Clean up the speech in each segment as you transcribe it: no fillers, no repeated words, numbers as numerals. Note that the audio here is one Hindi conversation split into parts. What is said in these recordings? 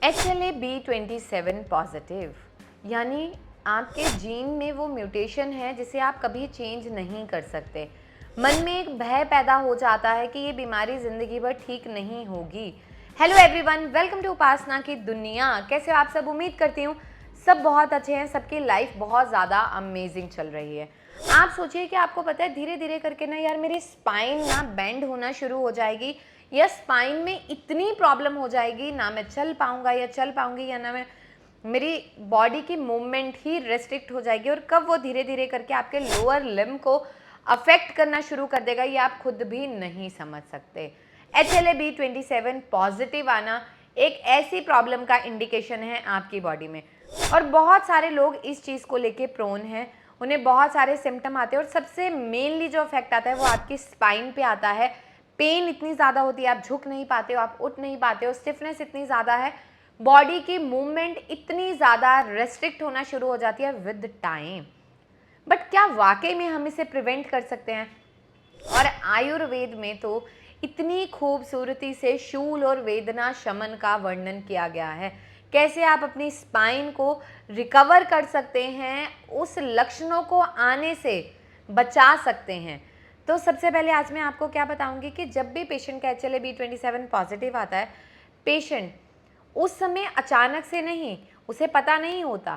HLA-B27 पॉजिटिव यानी आपके जीन में वो म्यूटेशन है जिसे आप कभी चेंज नहीं कर सकते। मन में एक भय पैदा हो जाता है कि ये बीमारी ज़िंदगी भर ठीक नहीं होगी। हेलो एवरीवन, वेलकम टू उपासना की दुनिया। कैसे हो आप सब? उम्मीद करती हूँ सब बहुत अच्छे हैं, सबकी लाइफ बहुत ज़्यादा अमेजिंग चल रही है। आप सोचिए कि आपको पता है धीरे धीरे करके ना यार मेरी स्पाइन ना बेंड होना शुरू हो जाएगी, या स्पाइन में इतनी प्रॉब्लम हो जाएगी, ना मैं चल पाऊंगा या चल पाऊंगी, या ना मैं मेरी बॉडी की मूवमेंट ही रेस्ट्रिक्ट हो जाएगी। और कब वो धीरे धीरे करके आपके लोअर लिम्ब को अफेक्ट करना शुरू कर देगा ये आप खुद भी नहीं समझ सकते। HLA-B27 पॉजिटिव आना एक ऐसी प्रॉब्लम का इंडिकेशन है आपकी बॉडी में, और बहुत सारे लोग इस चीज़ को लेके प्रोन हैं। उन्हें बहुत सारे सिम्टम आते हैं और सबसे मेनली जो इफेक्ट आता है वो आपकी स्पाइन पे आता है। पेन इतनी ज़्यादा होती है, आप झुक नहीं पाते हो, आप उठ नहीं पाते हो, स्टिफनेस इतनी ज़्यादा है, बॉडी की मूवमेंट इतनी ज़्यादा रेस्ट्रिक्ट होना शुरू हो जाती है विद टाइम। बट क्या वाकई में हम इसे प्रिवेंट कर सकते हैं? और आयुर्वेद में तो इतनी खूबसूरती से शूल और वेदना शमन का वर्णन किया गया है, कैसे आप अपनी स्पाइन को रिकवर कर सकते हैं, उस लक्षणों को आने से बचा सकते हैं। तो सबसे पहले आज मैं आपको क्या बताऊंगी कि जब भी पेशेंट का HLA-B27 पॉजिटिव आता है, पेशेंट उस समय अचानक से नहीं, उसे पता नहीं होता,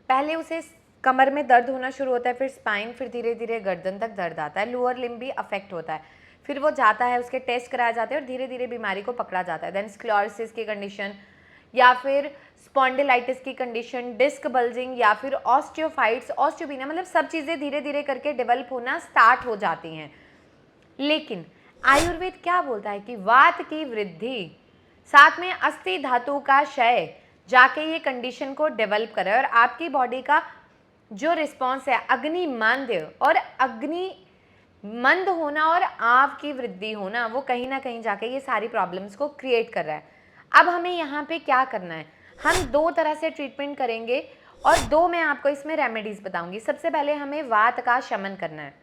पहले उसे कमर में दर्द होना शुरू होता है, फिर स्पाइन, फिर धीरे धीरे गर्दन तक दर्द आता है, लोअर लिम्ब भी अफेक्ट होता है, फिर वो जाता है, उसके टेस्ट कराए जाते हैं और धीरे धीरे बीमारी को पकड़ा जाता है। देन स्क्लेरोसिस की कंडीशन, या फिर स्पॉन्डिलाइटिस की कंडीशन, डिस्क बल्जिंग, या फिर ऑस्टियोफाइट्स, ऑस्टियोपीनिया, मतलब सब चीज़ें धीरे धीरे करके डेवलप होना स्टार्ट हो जाती हैं। लेकिन आयुर्वेद क्या बोलता है कि वात की वृद्धि साथ में अस्थि धातु का क्षय जाके ये कंडीशन को डेवलप करे, और आपकी बॉडी का जो रिस्पॉन्स है अग्नि मंद और अग्नि मंद होना और आव की वृद्धि होना, वो कहीं ना कहीं जाके ये सारी प्रॉब्लम्स को क्रिएट कर रहा है। अब हमें यहाँ पे क्या करना है, हम दो तरह से ट्रीटमेंट करेंगे और दो मैं आपको इसमें रेमेडीज बताऊंगी। सबसे पहले हमें वात का शमन करना है।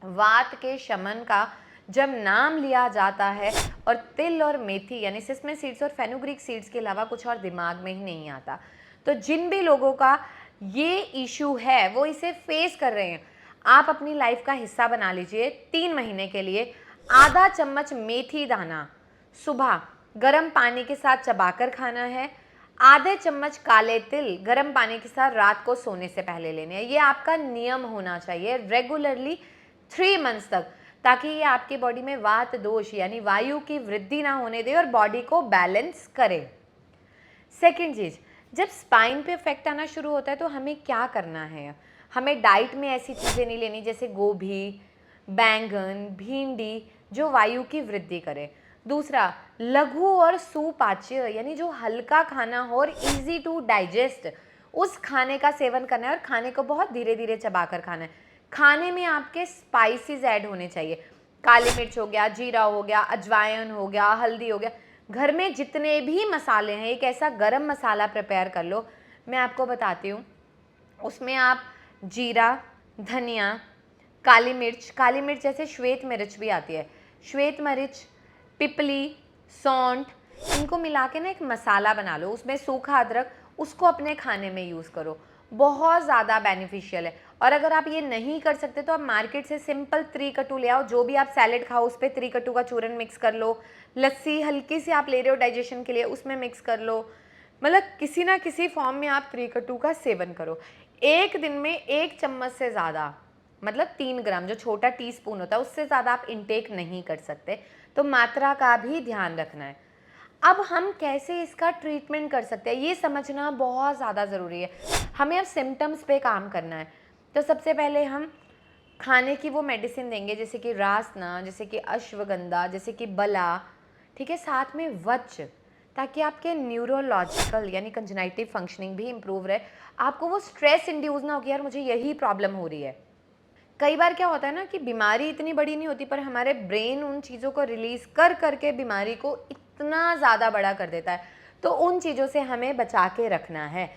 वात के शमन का जब नाम लिया जाता है और तिल और मेथी यानी सिसमे सीड्स और फेनुग्रीक सीड्स के अलावा कुछ और दिमाग में ही नहीं आता, तो जिन भी लोगों का ये इशू है वो इसे फेस कर रहे हैं, आप अपनी लाइफ का हिस्सा बना लीजिए 3 महीने के लिए। आधा चम्मच मेथी दाना सुबह गर्म पानी के साथ चबाकर खाना है। आधे चम्मच काले तिल गर्म पानी के साथ रात को सोने से पहले लेने हैं। ये आपका नियम होना चाहिए रेगुलरली 3 मंथ्स तक, ताकि ये आपकी बॉडी में वात दोष यानी वायु की वृद्धि ना होने दे और बॉडी को बैलेंस करे। सेकेंड चीज़, जब स्पाइन पे इफेक्ट आना शुरू होता है तो हमें क्या करना है, हमें डाइट में ऐसी चीज़ें नहीं लेनी जैसे गोभी, बैंगन, भिंडी जो वायु की वृद्धि करे। दूसरा, लघु और सुपाच्य यानी जो हल्का खाना हो और इजी टू डाइजेस्ट, उस खाने का सेवन करना है और खाने को बहुत धीरे धीरे चबाकर खाना है। खाने में आपके स्पाइसेस ऐड होने चाहिए, काली मिर्च हो गया, जीरा हो गया, अजवाइन हो गया, हल्दी हो गया। घर में जितने भी मसाले हैं, एक ऐसा गरम मसाला प्रिपेयर कर लो, मैं आपको बताती हूँ। उसमें आप जीरा, धनिया, काली मिर्च जैसे श्वेत मिर्च भी आती है, श्वेत मिर्च, पिपली, सौंठ, इनको मिला के ना एक मसाला बना लो, उसमें सूखा अदरक, उसको अपने खाने में यूज़ करो, बहुत ज़्यादा बेनिफिशियल है। और अगर आप ये नहीं कर सकते तो आप मार्केट से सिंपल त्रिकटु ले आओ, जो भी आप सैलेड खाओ उस पर त्रिकटु का चूरन मिक्स कर लो, लस्सी हल्की सी आप ले रहे हो डाइजेशन के लिए उसमें मिक्स कर लो, मतलब किसी ना किसी फॉर्म में आप त्रिकटु का सेवन करो। एक दिन में 1 चम्मच से ज़्यादा, मतलब 3 ग्राम, जो छोटा टीस्पून होता है उससे ज़्यादा आप इनटेक नहीं कर सकते, तो मात्रा का भी ध्यान रखना है। अब हम कैसे इसका ट्रीटमेंट कर सकते हैं ये समझना बहुत ज़्यादा ज़रूरी है। हमें अब सिम्टम्स पे काम करना है। तो सबसे पहले हम खाने की वो मेडिसिन देंगे जैसे कि रासना, जैसे कि अश्वगंधा, जैसे कि बला, ठीक है, साथ में वच, ताकि आपके न्यूरोलॉजिकल यानी कंजनाइटिव फंक्शनिंग भी इम्प्रूव रहे, आपको वो स्ट्रेस इंड्यूस ना हो कि यार मुझे यही प्रॉब्लम हो रही है। कई बार क्या होता है ना कि बीमारी इतनी बड़ी नहीं होती, पर हमारे ब्रेन उन चीज़ों को रिलीज़ कर करके बीमारी को इतना ज़्यादा बड़ा कर देता है, तो उन चीज़ों से हमें बचा के रखना है।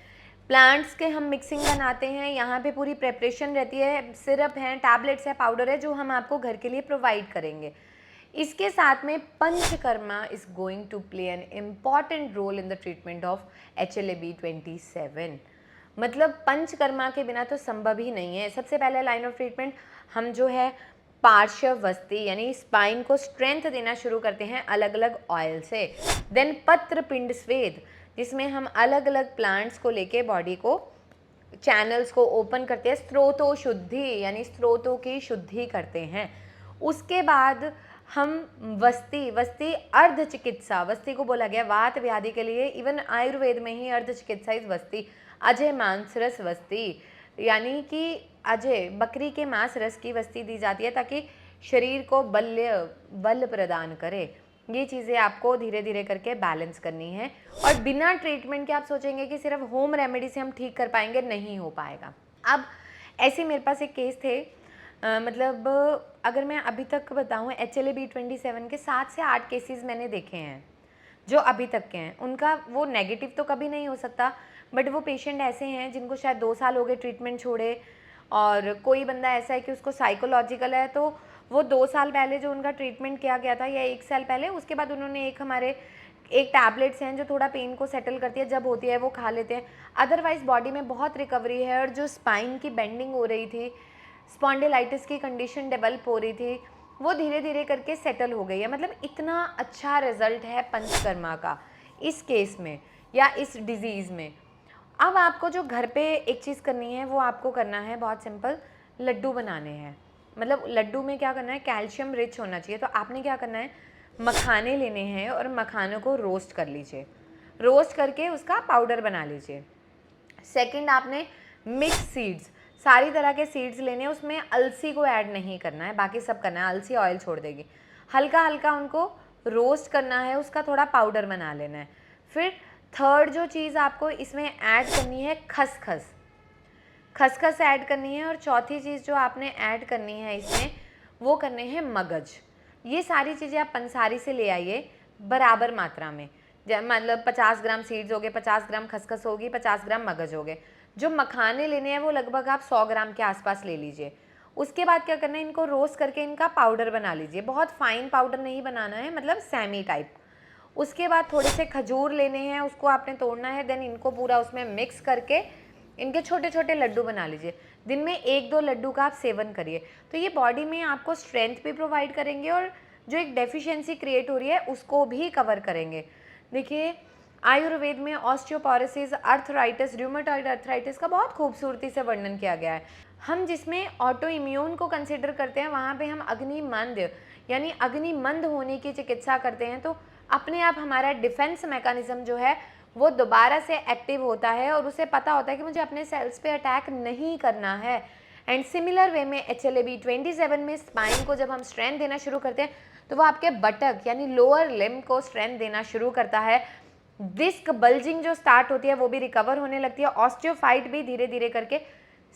प्लांट्स के हम मिक्सिंग बनाते हैं, यहाँ पे पूरी प्रेपरेशन रहती है, सिरप है, टैबलेट्स है, पाउडर है, जो हम आपको घर के लिए प्रोवाइड करेंगे। इसके साथ में panchakarma is going to play an important role in the treatment of HLA-B27। मतलब पंचकर्मा के बिना तो संभव ही नहीं है। सबसे पहले लाइन ऑफ ट्रीटमेंट हम जो है पार्श्ववस्ती यानी स्पाइन को स्ट्रेंथ देना शुरू करते हैं अलग अलग ऑयल से। देन पत्र पिंड स्वेद, जिसमें हम अलग अलग प्लांट्स को लेके बॉडी को चैनल्स को ओपन करते हैं, स्रोतों शुद्धि यानी स्रोतों की शुद्धि करते हैं। उसके बाद हम वस्ती अर्ध चिकित्सा, वस्ती को बोला गया वात व्याधि के लिए, इवन आयुर्वेद में ही अर्ध चिकित्सा इस वस्ती, अजय मांस रस वस्ती यानी कि अजय बकरी के मांस रस की वस्ती दी जाती है ताकि शरीर को बल प्रदान करे। ये चीज़ें आपको धीरे धीरे करके बैलेंस करनी है। और बिना ट्रीटमेंट के आप सोचेंगे कि सिर्फ होम रेमेडी से हम ठीक कर पाएंगे, नहीं हो पाएगा। अब ऐसे मेरे पास एक केस थे, मतलब अगर मैं अभी तक बताऊं HLA-B27 के 7 से 8 केसेस मैंने देखे हैं जो अभी तक के हैं। उनका वो नेगेटिव तो कभी नहीं हो सकता, बट वो पेशेंट ऐसे हैं जिनको शायद 2 साल हो गए ट्रीटमेंट छोड़े, और कोई बंदा ऐसा है कि उसको साइकोलॉजिकल है, तो वो 2 साल पहले जो उनका ट्रीटमेंट किया गया था या 1 साल पहले, उसके बाद उन्होंने एक टैबलेट्स हैं जो थोड़ा पेन को सेटल करती है, जब होती है वो खा लेते हैं। अदरवाइज बॉडी में बहुत रिकवरी है, और जो स्पाइन की बेंडिंग हो रही थी, स्पॉन्डिलाइटिस की कंडीशन डेवलप हो रही थी, वो धीरे धीरे करके सेटल हो गई है। मतलब इतना अच्छा रिजल्ट है पंचकर्मा का इस केस में या इस डिजीज़ में। अब आपको जो घर पे एक चीज़ करनी है वो आपको करना है बहुत सिंपल, लड्डू बनाने हैं। मतलब लड्डू में क्या करना है, कैल्शियम रिच होना चाहिए। तो आपने क्या करना है, मखाने लेने हैं और मखानों को रोस्ट कर लीजिए, रोस्ट करके उसका पाउडर बना लीजिए। सेकंड, आपने मिक्स सीड्स, सारी तरह के सीड्स लेने हैं, उसमें अलसी को ऐड नहीं करना है, बाकी सब करना है, अलसी ऑयल छोड़ देगी। हल्का हल्का उनको रोस्ट करना है, उसका थोड़ा पाउडर बना लेना है। फिर थर्ड जो चीज़ आपको इसमें ऐड करनी है, खसखस, खसखस ऐड करनी है। और चौथी चीज़ जो आपने ऐड करनी है इसमें, वो करने हैं मगज। ये सारी चीज़ें आप पंसारी से ले आइए बराबर मात्रा में, मतलब 50 ग्राम सीड्स हो गए, 50 ग्राम खसखस होगी, 50 ग्राम मगज हो गए। जो मखाने लेने हैं वो लगभग आप 100 ग्राम के आसपास ले लीजिए। उसके बाद क्या करना है, इनको रोस्ट करके इनका पाउडर बना लीजिए। बहुत फाइन पाउडर नहीं बनाना है, मतलब सेमी टाइप। उसके बाद थोड़े से खजूर लेने हैं, उसको आपने तोड़ना है, देन इनको पूरा उसमें मिक्स करके इनके छोटे छोटे लड्डू बना लीजिए। दिन में 1-2 लड्डू का आप सेवन करिए। तो ये बॉडी में आपको स्ट्रेंथ भी प्रोवाइड करेंगे और जो एक डेफिशिएंसी क्रिएट हो रही है उसको भी कवर करेंगे। देखिए, आयुर्वेद में ऑस्टियोपोरोसिस, अर्थराइटिस, र्यूमेटॉइड अर्थराइटिस का बहुत खूबसूरती से वर्णन किया गया है। हम जिसमें ऑटो इम्यून को कंसिडर करते हैं, वहाँ पे हम अग्निमंद यानी अग्निमंद होने की चिकित्सा करते हैं। तो अपने आप हमारा डिफेंस मैकेनिज्म जो है वो दोबारा से एक्टिव होता है और उसे पता होता है कि मुझे अपने सेल्स पे अटैक नहीं करना है। एंड सिमिलर वे में HLA-B27 में स्पाइन को जब हम स्ट्रेंथ देना शुरू करते हैं तो वो आपके बटक यानी लोअर लिम्ब को स्ट्रेंथ देना शुरू करता है। डिस्क बल्जिंग जो स्टार्ट होती है वो भी रिकवर होने लगती है। ऑस्टियोफाइट भी धीरे धीरे करके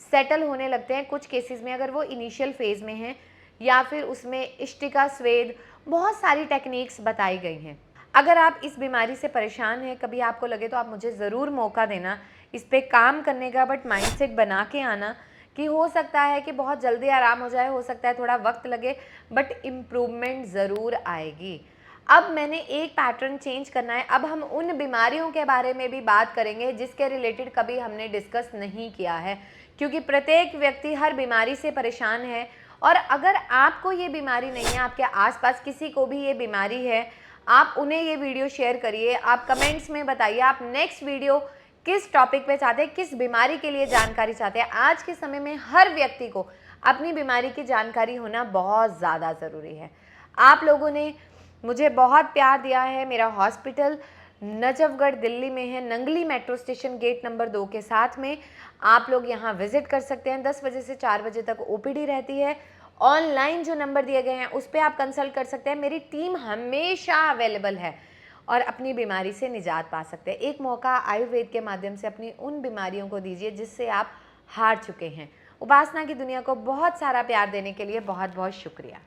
सेटल होने लगते हैं कुछ केसेस में, अगर वो इनिशियल फेज में हैं, या फिर उसमें इष्टिका स्वेद, बहुत सारी टेक्निक्स बताई गई हैं। अगर आप इस बीमारी से परेशान हैं, कभी आपको लगे तो आप मुझे ज़रूर मौका देना इस पे काम करने का, बट माइंडसेट बना के आना कि हो सकता है कि बहुत जल्दी आराम हो जाए, हो सकता है थोड़ा वक्त लगे, बट इम्प्रूवमेंट ज़रूर आएगी। अब मैंने एक पैटर्न चेंज करना है। अब हम उन बीमारियों के बारे में भी बात करेंगे जिसके रिलेटेड कभी हमने डिस्कस नहीं किया है, क्योंकि प्रत्येक व्यक्ति हर बीमारी से परेशान है। और अगर आपको ये बीमारी नहीं है, आपके आसपास किसी को भी ये बीमारी है, आप उन्हें ये वीडियो शेयर करिए। आप कमेंट्स में बताइए आप नेक्स्ट वीडियो किस टॉपिक पे चाहते हैं, किस बीमारी के लिए जानकारी चाहते हैं। आज के समय में हर व्यक्ति को अपनी बीमारी की जानकारी होना बहुत ज़्यादा ज़रूरी है। आप लोगों ने मुझे बहुत प्यार दिया है। मेरा हॉस्पिटल नजफगढ़ दिल्ली में है, Nangli metro station gate number 2 के साथ में। आप लोग यहाँ विजिट कर सकते हैं। 10 बजे से 4 बजे तक OPD रहती है। ऑनलाइन जो नंबर दिए गए हैं उस पर आप कंसल्ट कर सकते हैं। मेरी टीम हमेशा अवेलेबल है और अपनी बीमारी से निजात पा सकते हैं। एक मौका आयुर्वेद के माध्यम से अपनी उन बीमारियों को दीजिए जिससे आप हार चुके हैं। उपासना की दुनिया को बहुत सारा प्यार देने के लिए बहुत बहुत शुक्रिया।